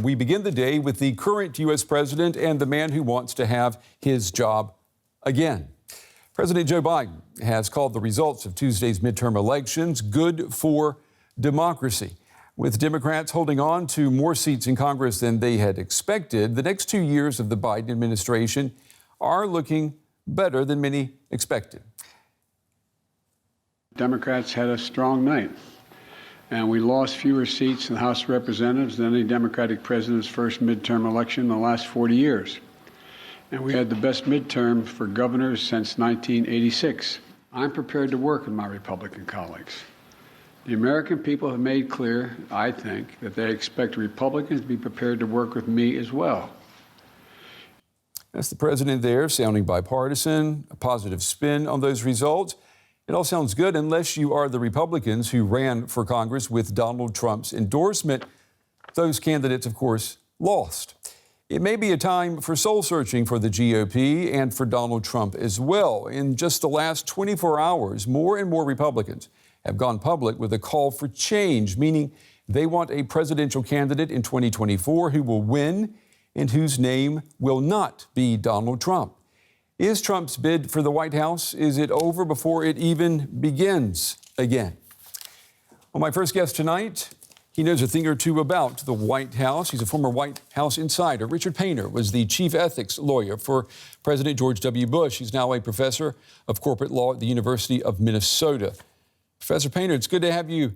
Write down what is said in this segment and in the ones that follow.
We begin the day with the current U.S. president and the man who wants to have his job again. President Joe Biden has called the results of Tuesday's midterm elections good for democracy. With Democrats holding on to more seats in Congress than they had expected, the next 2 years of the Biden administration are looking better than many expected. Democrats had a strong night, and we lost fewer seats in the House of Representatives than any Democratic president's first midterm election in the last 40 years. And we had the best midterm for governors since 1986. I'm prepared to work with my Republican colleagues. The American people have made clear, I think, that they expect Republicans to be prepared to work with me as well. That's the president there, sounding bipartisan, a positive spin on those results. It all sounds good unless you are the Republicans who ran for Congress with Donald Trump's endorsement. Those candidates, of course, lost. It may be a time for soul searching for the GOP and for Donald Trump as well. In just the last 24 hours, more and more Republicans have gone public with a call for change, meaning they want a presidential candidate in 2024 who will win and whose name will not be Donald Trump. Is Trump's bid for the White House, is it over before it even begins again? Well, my first guest tonight, he knows a thing or two about the White House. He's a former White House insider. Richard Painter was the chief ethics lawyer for President George W. Bush. He's now a professor of corporate law at the University of Minnesota. Professor Painter, it's good to have you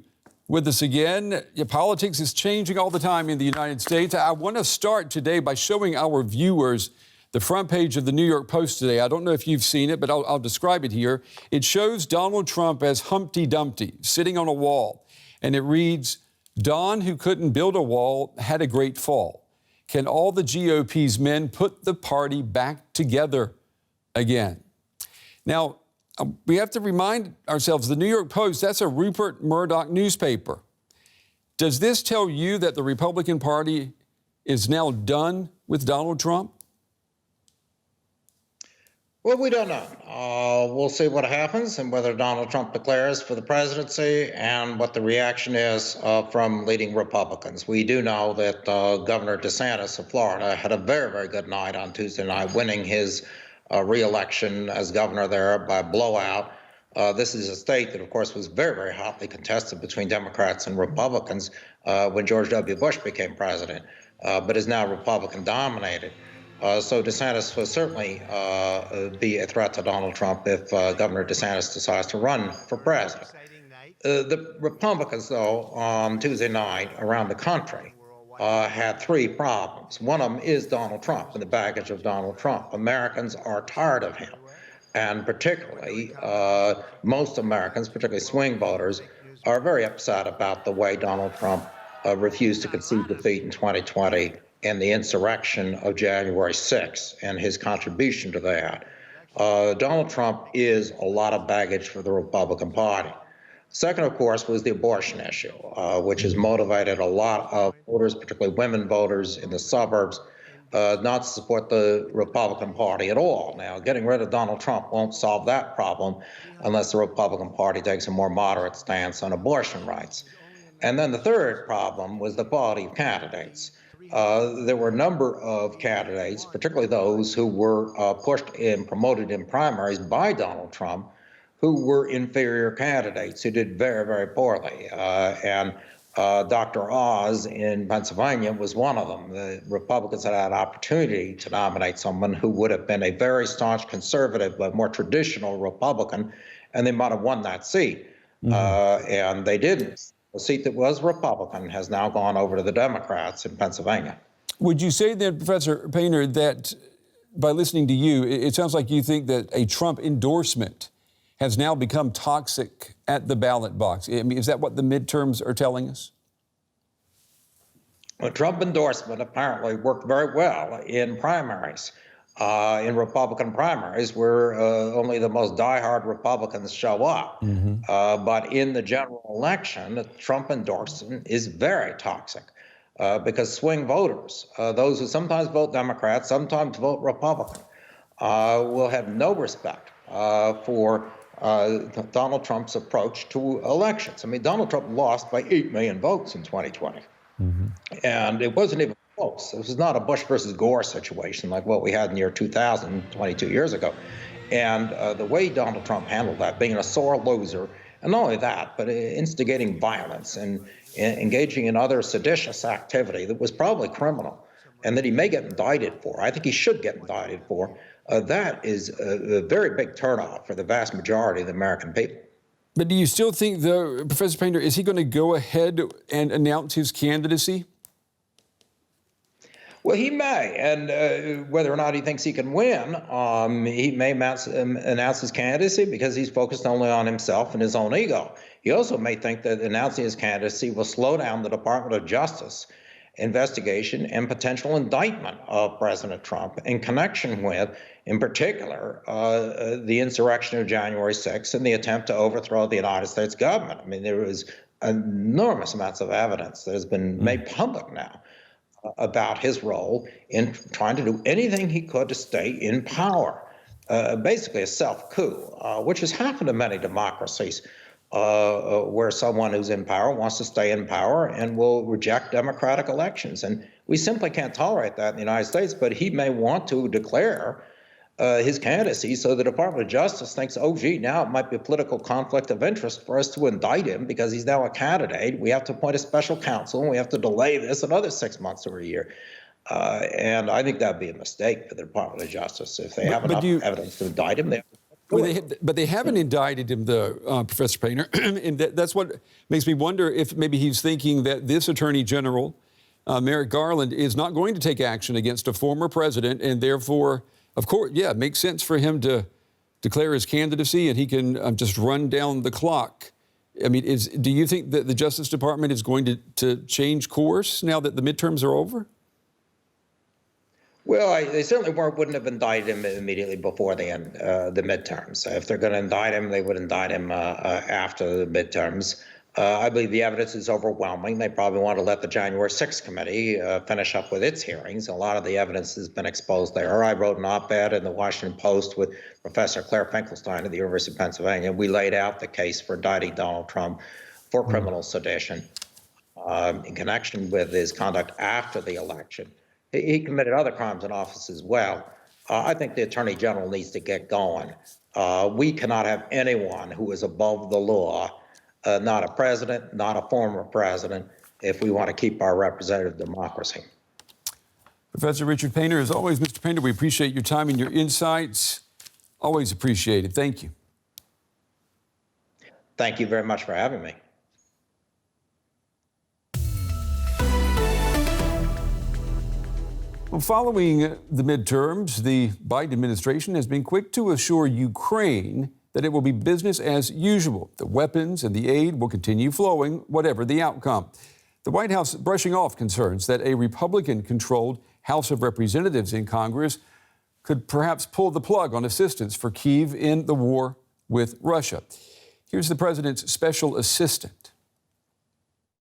with us again. Politics is changing all the time in the United States. I want to start today by showing our viewers the front page of the New York Post today. I don't know if you've seen it, but I'll describe it here. It shows Donald Trump as Humpty Dumpty sitting on a wall, and it reads, "Don, who couldn't build a wall, had a great fall. Can all the GOP's men put the party back together again?" Now, we have to remind ourselves, the New York Post, that's a Rupert Murdoch newspaper. Does this tell you that the Republican Party is now done with Donald Trump? Well, we don't know. We'll see what happens and whether Donald Trump declares for the presidency and what the reaction is from leading Republicans. We do know that Governor DeSantis of Florida had a very, very good night on Tuesday night, winning his re-election as governor there by blowout. This is a state that, of course, was very, very hotly contested between Democrats and Republicans when George W. Bush became president, but is now Republican-dominated. So DeSantis will certainly be a threat to Donald Trump if Governor DeSantis decides to run for president. The Republicans, though, on Tuesday night around the country had three problems. One of them is Donald Trump and the baggage of Donald Trump. Americans are tired of him, and particularly most Americans, particularly swing voters, are very upset about the way Donald Trump refused to concede defeat in 2020 and the insurrection of January 6th and his contribution to that. Donald Trump is a lot of baggage for the Republican Party. Second, of course, was the abortion issue, which has motivated a lot of voters, particularly women voters in the suburbs, not to support the Republican Party at all. Now, getting rid of Donald Trump won't solve that problem unless the Republican Party takes a more moderate stance on abortion rights. And then the third problem was the quality of candidates. There were a number of candidates, particularly those who were pushed and promoted in primaries by Donald Trump, who were inferior candidates who did very, very poorly. And Dr. Oz in Pennsylvania was one of them. The Republicans had an opportunity to nominate someone who would have been a very staunch conservative, but more traditional Republican, and they might have won that seat. And they didn't. The seat that was Republican has now gone over to the Democrats in Pennsylvania. Would you say then, Professor Painter, that by listening to you, it sounds like you think that a Trump endorsement has now become toxic at the ballot box? I mean, is that what the midterms are telling us? The Trump endorsement apparently worked very well in primaries. In Republican primaries, where only the most diehard Republicans show up. But in the general election, the Trump endorsement is very toxic because swing voters, those who sometimes vote Democrat, sometimes vote Republican, will have no respect for Donald Trump's approach to elections. I mean, Donald Trump lost by 8 million votes in 2020. And it wasn't even close. This was not a Bush versus Gore situation like what we had in the year 2000, 22 years ago. And the way Donald Trump handled that, being a sore loser, and not only that, but instigating violence and engaging in other seditious activity that was probably criminal and that he may get indicted for. I think he should get indicted for. That is a very big turnoff for the vast majority of the American people. But do you still think, though, Professor Painter, is he going to go ahead and announce his candidacy? Well, he may, and whether or not he thinks he can win, he may announce his candidacy because he's focused only on himself and his own ego. He also may think that announcing his candidacy will slow down the Department of Justice investigation and potential indictment of President Trump in connection with, in particular, the insurrection of January 6th and the attempt to overthrow the United States government. I mean, there was enormous amounts of evidence that has been made public now about his role in trying to do anything he could to stay in power, basically a self-coup, which has happened in many democracies, where someone who's in power wants to stay in power and will reject democratic elections. And we simply can't tolerate that in the United States, but he may want to declare his candidacy so the Department of Justice thinks, oh, gee, now it might be a political conflict of interest for us to indict him because he's now a candidate. We have to appoint a special counsel, and we have to delay this another 6 months or a year. And I think that would be a mistake for the Department of Justice. If they have enough evidence to indict him, but they haven't indicted him, though, Professor Painter. And that's what makes me wonder if maybe he's thinking that this Attorney General, Merrick Garland, is not going to take action against a former president, and therefore, of course, yeah, it makes sense for him to declare his candidacy and he can just run down the clock. I mean, do you think that the Justice Department is going to change course now that the midterms are over? Well, they certainly wouldn't have indicted him immediately before the end, the midterms. If they're going to indict him, they would indict him after the midterms. I believe the evidence is overwhelming. They probably want to let the January 6th committee finish up with its hearings. A lot of the evidence has been exposed there. I wrote an op-ed in the Washington Post with Professor Claire Finkelstein at the University of Pennsylvania. We laid out the case for indicting Donald Trump for criminal sedition in connection with his conduct after the election. He committed other crimes in office as well. I think the Attorney General needs to get going. We cannot have anyone who is above the law, not a president, not a former president, if we want to keep our representative democracy. Professor Richard Painter, as always, Mr. Painter, we appreciate your time and your insights. Always appreciated. Thank you. Thank you very much for having me. Well, following the midterms, the Biden administration has been quick to assure Ukraine that it will be business as usual. The weapons and the aid will continue flowing, whatever the outcome. The White House brushing off concerns that a Republican-controlled House of Representatives in Congress could perhaps pull the plug on assistance for Kyiv in the war with Russia. Here's the president's special assistant.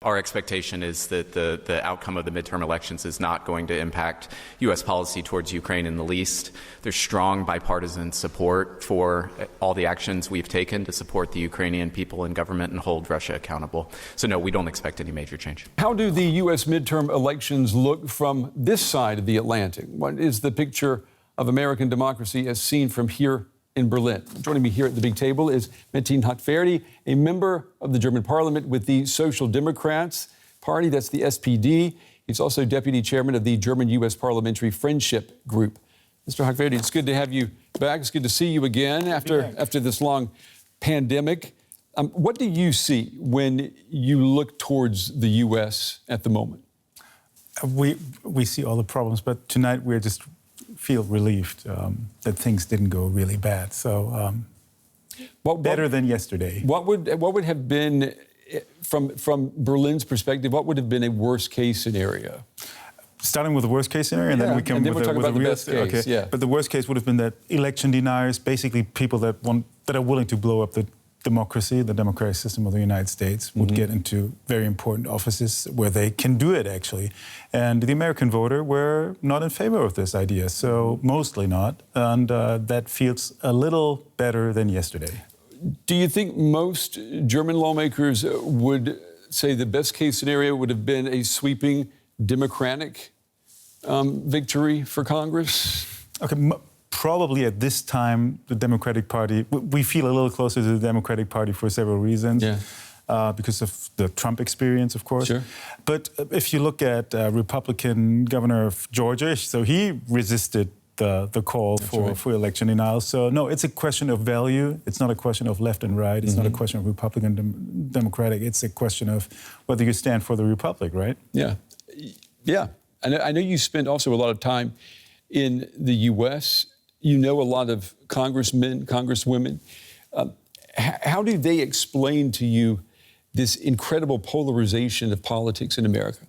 Our expectation is that the outcome of the midterm elections is not going to impact U.S. policy towards Ukraine in the least. There's strong bipartisan support for all the actions we've taken to support the Ukrainian people and government and hold Russia accountable. So, no, we don't expect any major change. How do the U.S. midterm elections look from this side of the Atlantic? What is the picture of American democracy as seen from here in Berlin? Joining me here at the big table is Metin Hakkverdi, a member of the German parliament with the Social Democrats Party, that's the SPD. He's also deputy chairman of the German-U.S. Parliamentary Friendship Group. Mr. Hakkverdi, it's good to have you back. It's good to see you again after this long pandemic. What do you see when you look towards the U.S. at the moment? We see all the problems, but tonight we're just feel relieved that things didn't go really bad. So better than yesterday. What would have been, from Berlin's perspective, what would have been a worst case scenario? Starting with the worst case scenario, and then we come with the real best case. Okay. Yeah. But the worst case would have been that election deniers, basically people that are willing to blow up the democracy, the democratic system of the United States, would get into very important offices where they can do it, actually. And the American voter were not in favor of this idea, so mostly not. And that feels a little better than yesterday. Do you think most German lawmakers would say the best case scenario would have been a sweeping Democratic victory for Congress? Okay, probably at this time, the Democratic Party, we feel a little closer to the Democratic Party for several reasons. Yeah. Because of the Trump experience, of course. Sure. But if you look at Republican governor of Georgia, so he resisted the call for election denial. So no, it's a question of value. It's not a question of left and right. It's not a question of Republican, Democratic. It's a question of whether you stand for the Republic, right? Yeah. Yeah. I know you spent also a lot of time in the U.S. You know a lot of congressmen, congresswomen. How do they explain to you this incredible polarization of politics in America?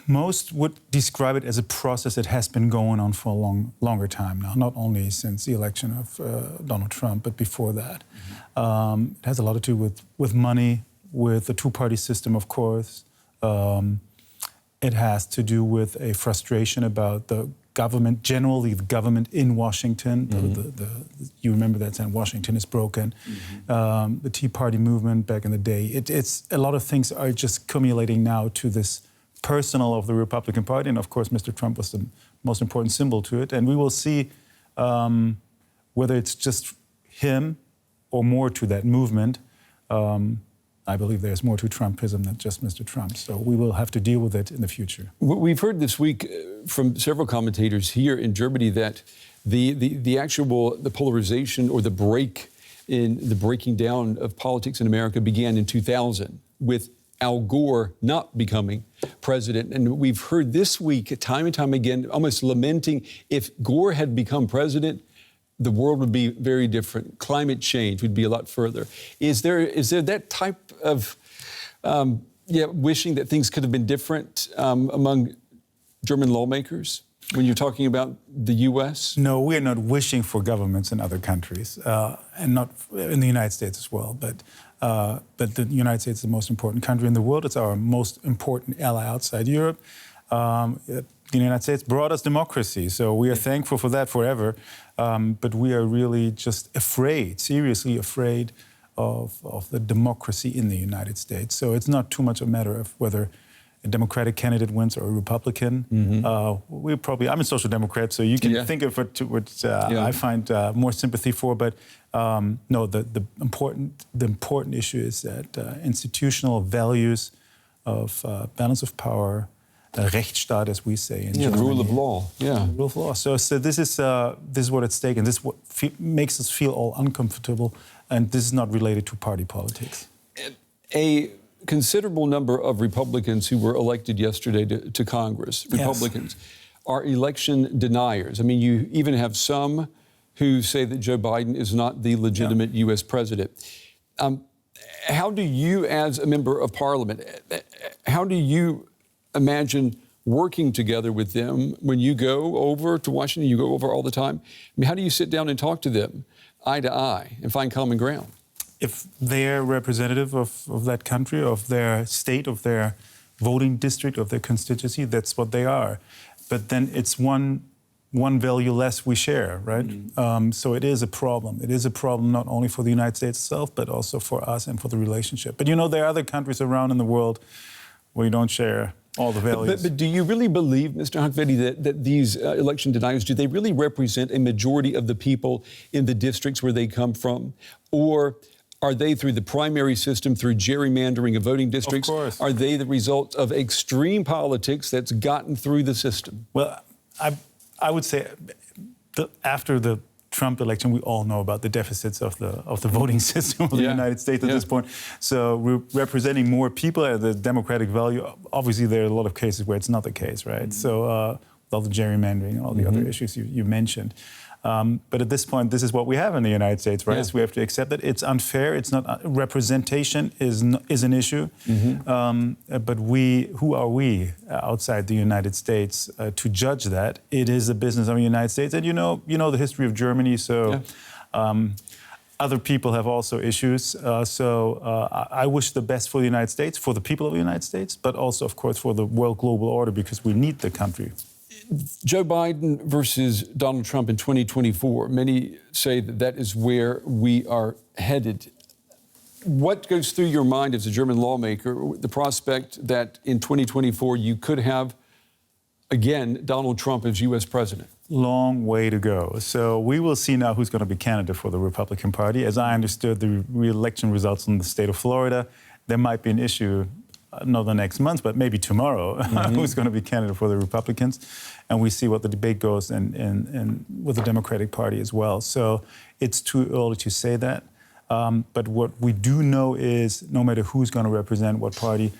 Most would describe it as a process that has been going on for a longer time now, not only since the election of Donald Trump, but before that. It has a lot to do with money, with the two-party system, of course. It has to do with a frustration about the government, generally the government in Washington. You remember that saying, Washington is broken. The Tea Party movement back in the day. It's a lot of things are just accumulating now to this personal of the Republican Party, and of course, Mr. Trump was the most important symbol to it. And we will see whether it's just him or more to that movement. I believe there's more to Trumpism than just Mr. Trump. So we will have to deal with it in the future. We've heard this week from several commentators here in Germany that the polarization or the breaking down of politics in America began in 2000 with Al Gore not becoming president. And we've heard this week, time and time again, almost lamenting if Gore had become president, the world would be very different. Climate change would be a lot further. Is there that type of wishing that things could have been different among German lawmakers when you're talking about the U.S.? No, we are not wishing for governments in other countries, and not in the United States as well. But the United States is the most important country in the world. It's our most important ally outside Europe. The United States brought us democracy, so we are thankful for that forever. But we are really just afraid, seriously afraid of the democracy in the United States. So it's not too much a matter of whether a Democratic candidate wins or a Republican. I'm a social democrat, so you can think of what I find more sympathy for. But no, the important issue is that institutional values of balance of power, Rechtsstaat, as we say in Germany. The rule of law. Yeah, rule of law. So this is what at stake, and this is what makes us feel all uncomfortable. And this is not related to party politics. A considerable number of Republicans who were elected yesterday to Congress, Republicans, are election deniers. I mean, you even have some who say that Joe Biden is not the legitimate U.S. president. How do you, as a member of Parliament, how do you imagine working together with them when you go over to Washington? You go over all the time. I mean, how do you sit down and talk to them eye to eye and find common ground? If they're representative of that country, of their state, of their voting district, of their constituency, that's what they are. But then it's one value less we share, right? So it is a problem. It is a problem not only for the United States itself, but also for us and for the relationship. But you know, there are other countries around in the world where you don't share all the values. But do you really believe, Mr. Hagvedi, that these election deniers, do they really represent a majority of the people in the districts where they come from? Or are they, through the primary system, through gerrymandering of voting districts, of course, are they the result of extreme politics that's gotten through the system? Well, I would say after the Trump election, we all know about the deficits of the voting system of the United States at this point. So we're representing more people at the democratic value. Obviously, there are a lot of cases where it's not the case, right? So all the gerrymandering and all the other issues you mentioned. But at this point, this is what we have in the United States, right? So we have to accept that it's unfair. It's not representation is an issue. But who are we outside the United States to judge that? It is a business of the United States, and you know the history of Germany. So other people have also issues. I wish the best for the United States, for the people of the United States, but also, of course, for the world global order, because we need the country. Joe Biden versus Donald Trump in 2024, many say that is where we are headed. What goes through your mind as a German lawmaker, the prospect that in 2024 you could have again Donald Trump as U.S. president? Long way to go. So we will see now who's going to be candidate for the Republican Party. As I understood the re-election results in the state of Florida, there might be an issue, not the next month, but maybe tomorrow, who's going to be candidate for the Republicans. And we see what the debate goes and with the Democratic Party as well. So it's too early to say that. But what we do know is no matter who's going to represent what party,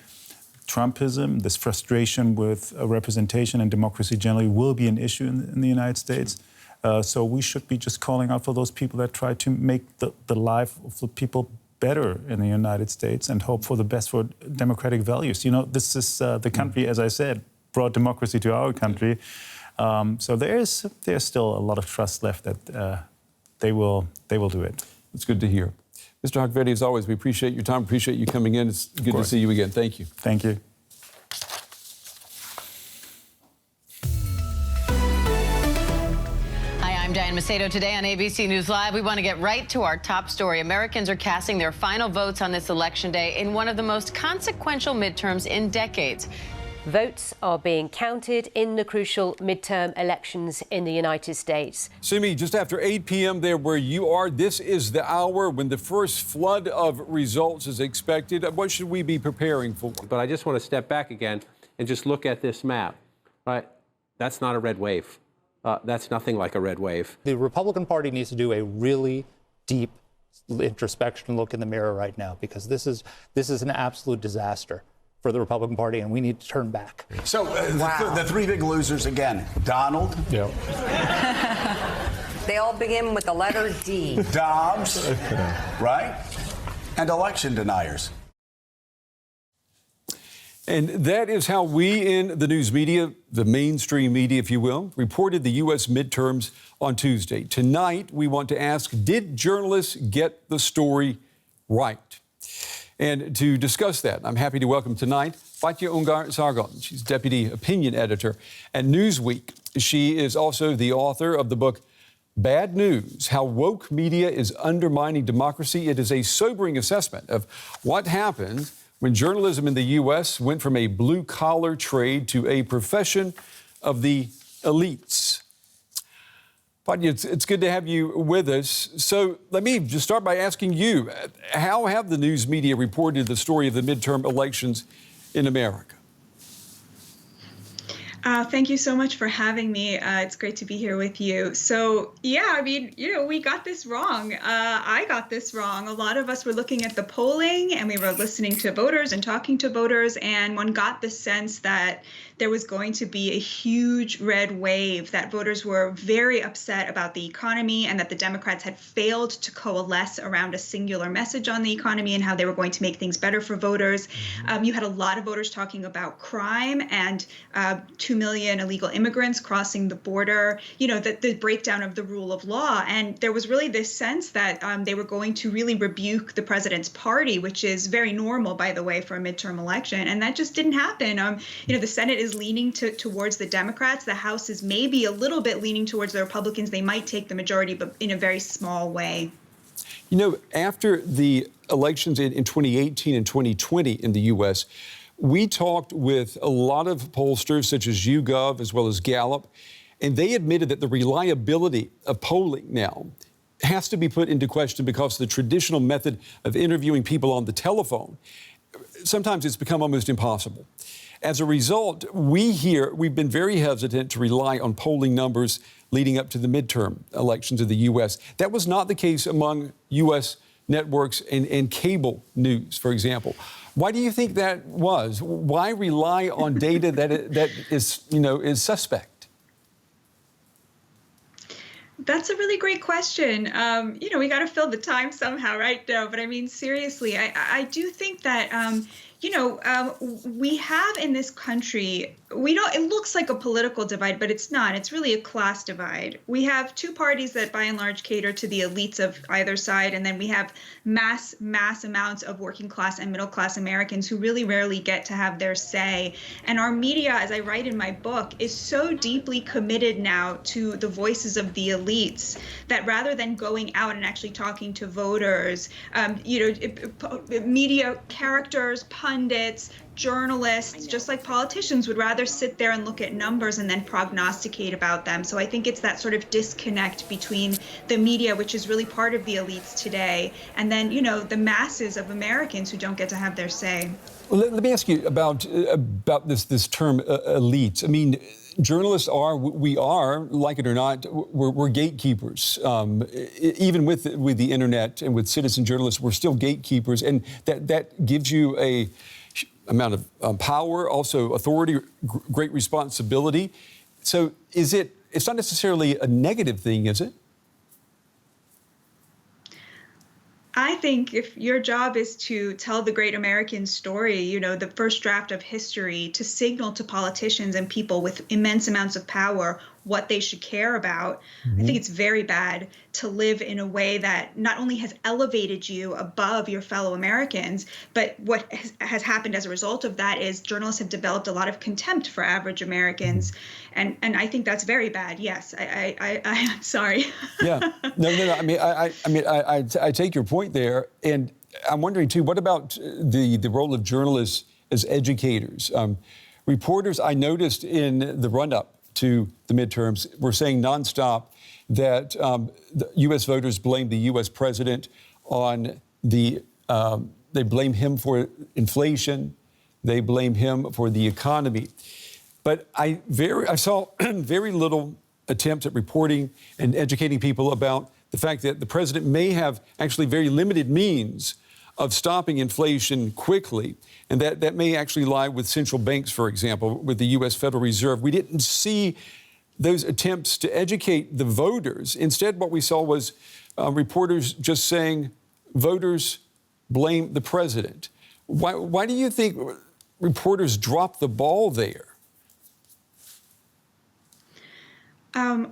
Trumpism, this frustration with representation and democracy generally will be an issue in the United States. So we should be just calling out for those people that try to make the life of the people better in the United States and hope for the best for democratic values. You know, this is the country, as I said, brought democracy to our country. So there's still a lot of trust left that they will do it. It's good to hear. Mr. Hakvedi, as always, we appreciate your time, appreciate you coming in. It's good to see you again. Thank you. Thank you. Hi, I'm Diane Macedo. Today on ABC News Live, we want to get right to our top story. Americans are casting their final votes on this election day in one of the most consequential midterms in decades. Votes are being counted in the crucial midterm elections in the United States. Simi, just after 8 p.m. there where you are, this is the hour when the first flood of results is expected. What should we be preparing for? But I just want to step back again and just look at this map. Right? That's not a red wave. That's nothing like a red wave. The Republican Party needs to do a really deep introspection look in the mirror right now, because this is an absolute disaster for the Republican Party, and we need to turn back. So the three big losers again: Donald. Yep. They all begin with the letter D. Dobbs, right? And election deniers. And that is how we in the news media, the mainstream media, if you will, reported the U.S. midterms on Tuesday. Tonight, we want to ask, did journalists get the story right? And to discuss that, I'm happy to welcome tonight Fatya Ungar-Sargon. She's Deputy Opinion Editor at Newsweek. She is also the author of the book, Bad News, How Woke Media is Undermining Democracy. It is a sobering assessment of what happened when journalism in the U.S. went from a blue-collar trade to a profession of the elites. Fatya, it's good to have you with us. So let me just start by asking you, how have the news media reported the story of the midterm elections in America? Thank you so much for having me. It's great to be here with you. So, yeah, I mean, we got this wrong. I got this wrong. A lot of us were looking at the polling and we were listening to voters and talking to voters, and one got the sense that there was going to be a huge red wave, that voters were very upset about the economy and that the Democrats had failed to coalesce around a singular message on the economy and how they were going to make things better for voters. You had a lot of voters talking about crime and 2 million illegal immigrants crossing the border, the breakdown of the rule of law. And there was really this sense that they were going to really rebuke the president's party, which is very normal, by the way, for a midterm election. And that just didn't happen. The Senate is leaning towards the Democrats. The House is maybe a little bit leaning towards the Republicans. They might take the majority, but in a very small way. After the elections in 2018 and 2020 in the U.S., we talked with a lot of pollsters such as YouGov as well as Gallup, and they admitted that the reliability of polling now has to be put into question because the traditional method of interviewing people on the telephone, sometimes it's become almost impossible. As a result, we've been very hesitant to rely on polling numbers leading up to the midterm elections in the U.S. That was not the case among U.S. networks and cable news, for example. Why do you think that was? Why rely on data that is suspect? That's a really great question. We got to fill the time somehow, right? No, but I mean, seriously, I do think that, we have in this country, it looks like a political divide, but it's not. It's really a class divide. We have two parties that by and large cater to the elites of either side, and then we have mass amounts of working class and middle class Americans who really rarely get to have their say. And our media, as I write in my book, is so deeply committed now to the voices of the elites that rather than going out and actually talking to voters, media characters, pundits, journalists, just like politicians, would rather sit there and look at numbers and then prognosticate about them. So I think it's that sort of disconnect between the media, which is really part of the elites today, and then, you know, the masses of Americans who don't get to have their say. Well, let me ask you about this term elites. I mean, journalists we are, like it or not, we're gatekeepers. Even with the internet and with citizen journalists, we're still gatekeepers, and that gives you a amount of power, also authority, great responsibility. So it's not necessarily a negative thing, is it? I think if your job is to tell the great American story, you know, the first draft of history, to signal to politicians and people with immense amounts of power what they should care about, I think it's very bad to live in a way that not only has elevated you above your fellow Americans, but what has happened as a result of that is journalists have developed a lot of contempt for average Americans. And I think that's very bad. Yes, I'm sorry. Yeah, no. I mean, I take your point there, and I'm wondering too. What about the role of journalists as educators? Reporters, I noticed in the run-up to the midterms, were saying nonstop that the U.S. voters blame the U.S. president on they blame him for inflation, they blame him for the economy. But I saw very little attempt at reporting and educating people about the fact that the president may have actually very limited means of stopping inflation quickly, and that may actually lie with central banks, for example, with the U.S. Federal Reserve. We didn't see those attempts to educate the voters. Instead, what we saw was reporters just saying, voters blame the president. Why do you think reporters dropped the ball there?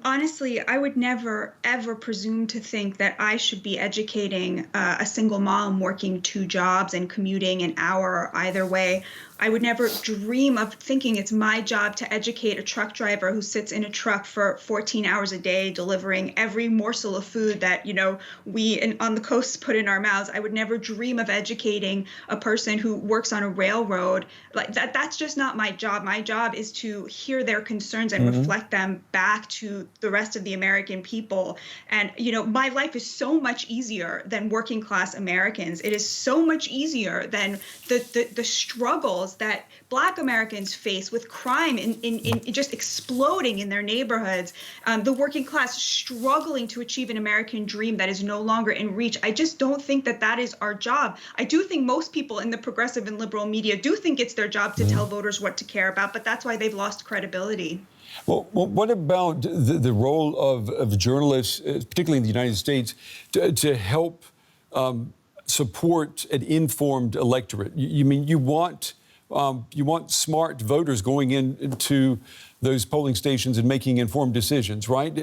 Honestly, I would never, ever presume to think that I should be educating a single mom working 2 jobs and commuting an hour either way. I would never dream of thinking it's my job to educate a truck driver who sits in a truck for 14 hours a day, delivering every morsel of food that, you know, we on the coast put in our mouths. I would never dream of educating a person who works on a railroad. Like that's just not my job. My job is to hear their concerns and reflect them back to the rest of the American people. And, you know, my life is so much easier than working class Americans. It is so much easier than the struggles that Black Americans face with crime in just exploding in their neighborhoods, the working class struggling to achieve an American dream that is no longer in reach. I just don't think that is our job. I do think most people in the progressive and liberal media do think it's their job to tell voters what to care about, but that's why they've lost credibility. Well, what about the role of journalists, particularly in the United States, to help support an informed electorate? You want smart voters going into those polling stations and making informed decisions, right?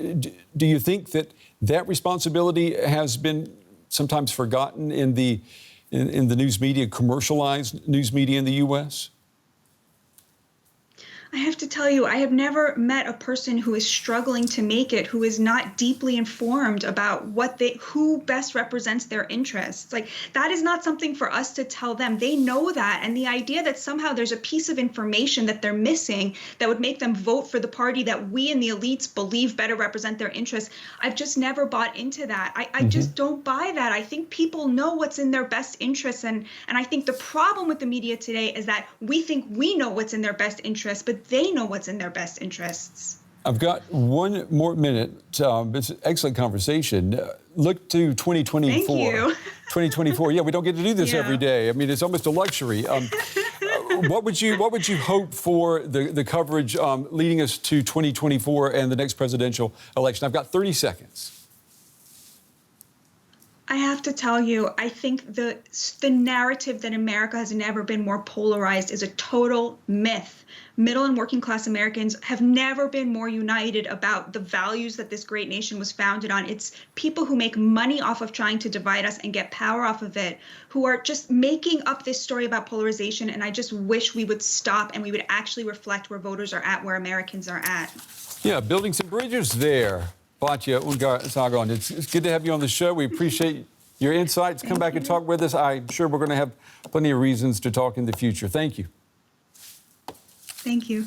Do you think that responsibility has been sometimes forgotten in the news media, commercialized news media in the U.S.? I have to tell you, I have never met a person who is struggling to make it, who is not deeply informed about who best represents their interests. Like, that is not something for us to tell them. They know that. And the idea that somehow there's a piece of information that they're missing that would make them vote for the party that we in the elites believe better represent their interests, I've just never bought into that. I just don't buy that. I think people know what's in their best interests. And I think the problem with the media today is that we think we know what's in their best interests, but they know what's in their best interests. I've got 1 more minute. It's an excellent conversation. Look to 2024. Thank you. 2024. Yeah, we don't get to do this every day. I mean, it's almost a luxury. What would you hope for the coverage leading us to 2024 and the next presidential election? I've got 30 seconds. I have to tell you, I think the narrative that America has never been more polarized is a total myth. Middle and working class Americans have never been more united about the values that this great nation was founded on. It's people who make money off of trying to divide us and get power off of it, who are just making up this story about polarization. And I just wish we would stop and we would actually reflect where voters are at, where Americans are at. Yeah, building some bridges there. Batya Ungar Sargon, it's good to have you on the show. We appreciate your insights. Come back and talk with us. I'm sure we're going to have plenty of reasons to talk in the future. Thank you. Thank you.